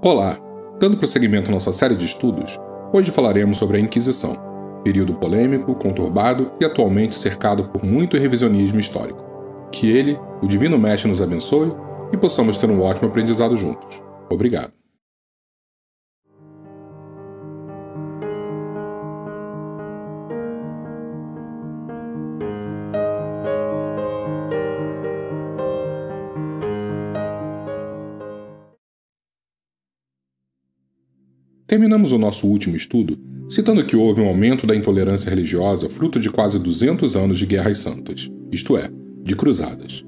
Olá! Dando prosseguimento à nossa série de estudos, hoje falaremos sobre a Inquisição, período polêmico, conturbado e atualmente cercado por muito revisionismo histórico. Que ele, o Divino Mestre, nos abençoe e possamos ter um ótimo aprendizado juntos. Obrigado. Terminamos o nosso último estudo citando que houve um aumento da intolerância religiosa fruto de quase 200 anos de guerras santas, isto é, de cruzadas.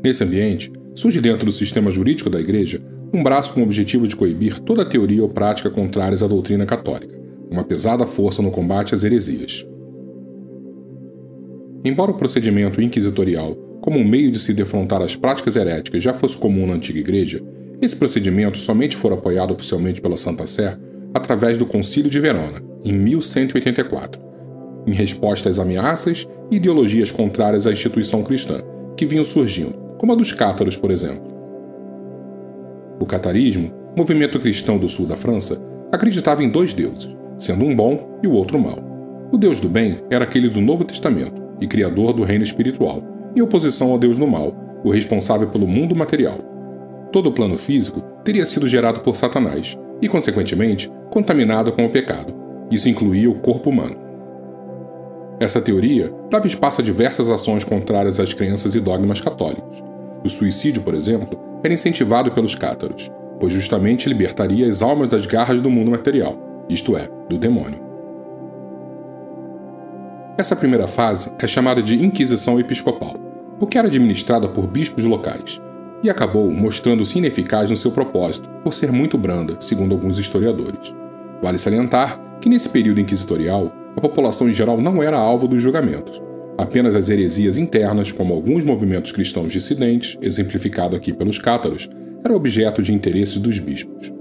Nesse ambiente, surge dentro do sistema jurídico da Igreja um braço com o objetivo de coibir toda teoria ou prática contrárias à doutrina católica, uma pesada força no combate às heresias. Embora o procedimento inquisitorial, como um meio de se defrontar as práticas heréticas, já fosse comum na antiga Igreja, esse procedimento somente foi apoiado oficialmente pela Santa Sé através do Concílio de Verona, em 1184, em resposta às ameaças e ideologias contrárias à instituição cristã, que vinham surgindo, como a dos cátaros, por exemplo. O catarismo, movimento cristão do sul da França, acreditava em dois deuses, sendo um bom e o outro mau. O Deus do bem era aquele do Novo Testamento e criador do reino espiritual, em oposição ao Deus do mal, o responsável pelo mundo material. Todo o plano físico teria sido gerado por Satanás e, consequentemente, contaminado com o pecado. Isso incluía o corpo humano. Essa teoria dava espaço a diversas ações contrárias às crenças e dogmas católicos. O suicídio, por exemplo, era incentivado pelos cátaros, pois justamente libertaria as almas das garras do mundo material, isto é, do demônio. Essa primeira fase é chamada de Inquisição Episcopal, porque era administrada por bispos locais, e acabou mostrando-se ineficaz no seu propósito, por ser muito branda, segundo alguns historiadores. Vale salientar que nesse período inquisitorial, a população em geral não era alvo dos julgamentos. Apenas as heresias internas, como alguns movimentos cristãos dissidentes, exemplificado aqui pelos cátaros, eram objeto de interesses dos bispos.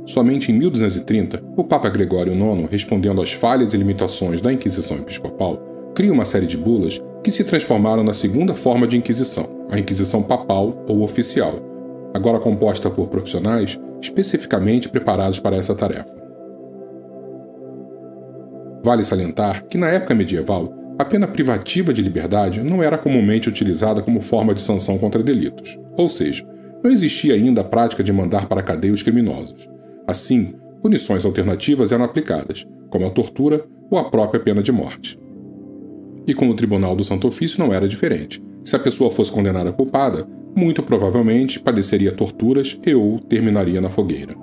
Somente em 1230, o Papa Gregório IX, respondendo às falhas e limitações da Inquisição Episcopal, cria uma série de bulas que se transformaram na segunda forma de Inquisição, a Inquisição Papal ou Oficial, agora composta por profissionais especificamente preparados para essa tarefa. Vale salientar que na época medieval, a pena privativa de liberdade não era comumente utilizada como forma de sanção contra delitos, ou seja, não existia ainda a prática de mandar para a cadeia os criminosos. Assim, punições alternativas eram aplicadas, como a tortura ou a própria pena de morte. E com o Tribunal do Santo Ofício não era diferente. Se a pessoa fosse condenada culpada, muito provavelmente padeceria torturas ou terminaria na fogueira.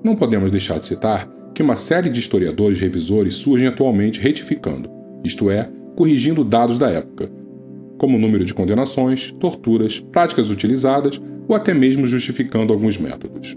Não podemos deixar de citar que uma série de historiadores revisores surgem atualmente retificando, isto é, corrigindo dados da época, como o número de condenações, torturas, práticas utilizadas ou até mesmo justificando alguns métodos.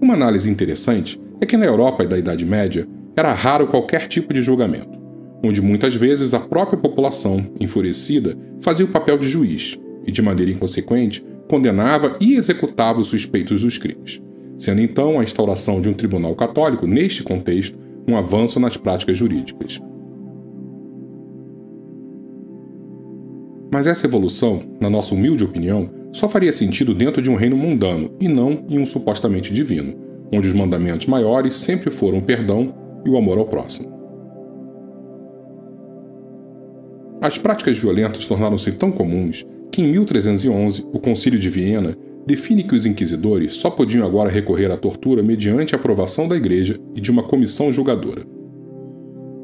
Uma análise interessante é que na Europa da Idade Média era raro qualquer tipo de julgamento, onde muitas vezes a própria população, enfurecida, fazia o papel de juiz e, de maneira inconsequente, condenava e executava os suspeitos dos crimes, sendo então a instauração de um tribunal católico, neste contexto, um avanço nas práticas jurídicas. Mas essa evolução, na nossa humilde opinião, só faria sentido dentro de um reino mundano e não em um supostamente divino, onde os mandamentos maiores sempre foram o perdão e o amor ao próximo. As práticas violentas tornaram-se tão comuns que, em 1311, o Concílio de Viena define que os inquisidores só podiam agora recorrer à tortura mediante a aprovação da Igreja e de uma comissão julgadora.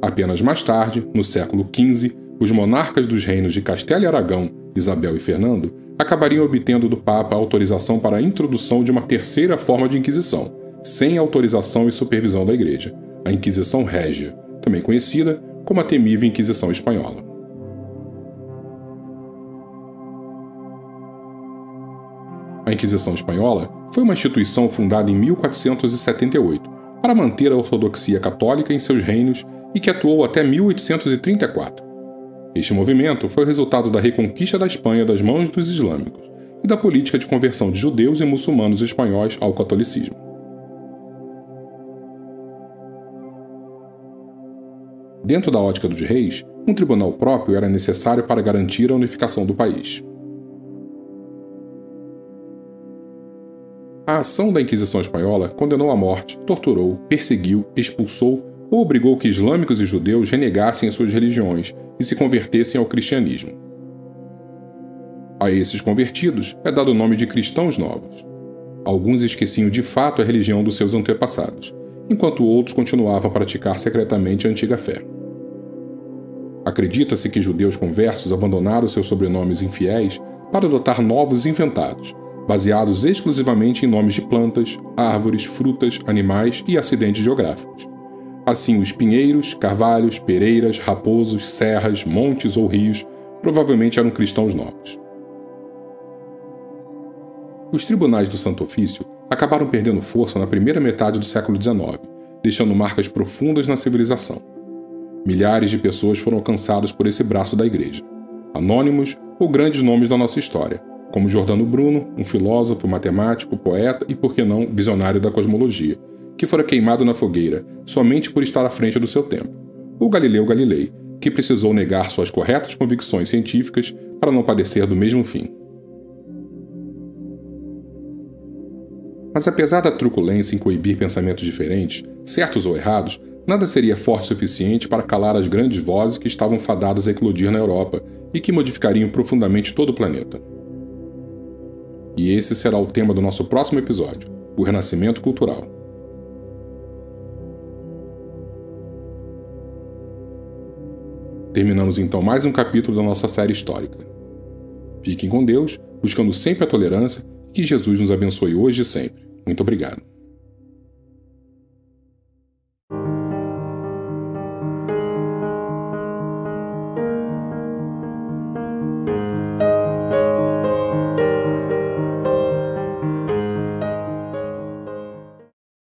Apenas mais tarde, no século XV, os monarcas dos reinos de Castela e Aragão, Isabel e Fernando, acabariam obtendo do Papa a autorização para a introdução de uma terceira forma de Inquisição, sem autorização e supervisão da Igreja, a Inquisição Régia, também conhecida como a temível Inquisição Espanhola. A Inquisição Espanhola foi uma instituição fundada em 1478 para manter a ortodoxia católica em seus reinos e que atuou até 1834. Este movimento foi o resultado da reconquista da Espanha das mãos dos islâmicos e da política de conversão de judeus e muçulmanos espanhóis ao catolicismo. Dentro da ótica dos reis, um tribunal próprio era necessário para garantir a unificação do país. A ação da Inquisição Espanhola condenou à morte, torturou, perseguiu, expulsou ou obrigou que islâmicos e judeus renegassem as suas religiões e se convertessem ao cristianismo. A esses convertidos é dado o nome de cristãos novos. Alguns esqueciam de fato a religião dos seus antepassados, enquanto outros continuavam a praticar secretamente a antiga fé. Acredita-se que judeus conversos abandonaram seus sobrenomes infiéis para adotar novos inventados, baseados exclusivamente em nomes de plantas, árvores, frutas, animais e acidentes geográficos. Assim, os pinheiros, carvalhos, pereiras, raposos, serras, montes ou rios provavelmente eram cristãos novos. Os tribunais do Santo Ofício acabaram perdendo força na primeira metade do século XIX, deixando marcas profundas na civilização. Milhares de pessoas foram alcançadas por esse braço da Igreja, anônimos ou grandes nomes da nossa história, como Giordano Bruno, um filósofo, matemático, poeta e, por que não, visionário da cosmologia, que fora queimado na fogueira somente por estar à frente do seu tempo, ou Galileu Galilei, que precisou negar suas corretas convicções científicas para não padecer do mesmo fim. Mas apesar da truculência em coibir pensamentos diferentes, certos ou errados, nada seria forte o suficiente para calar as grandes vozes que estavam fadadas a eclodir na Europa e que modificariam profundamente todo o planeta. E esse será o tema do nosso próximo episódio, o Renascimento Cultural. Terminamos então mais um capítulo da nossa série histórica. Fiquem com Deus, buscando sempre a tolerância e que Jesus nos abençoe hoje e sempre. Muito obrigado.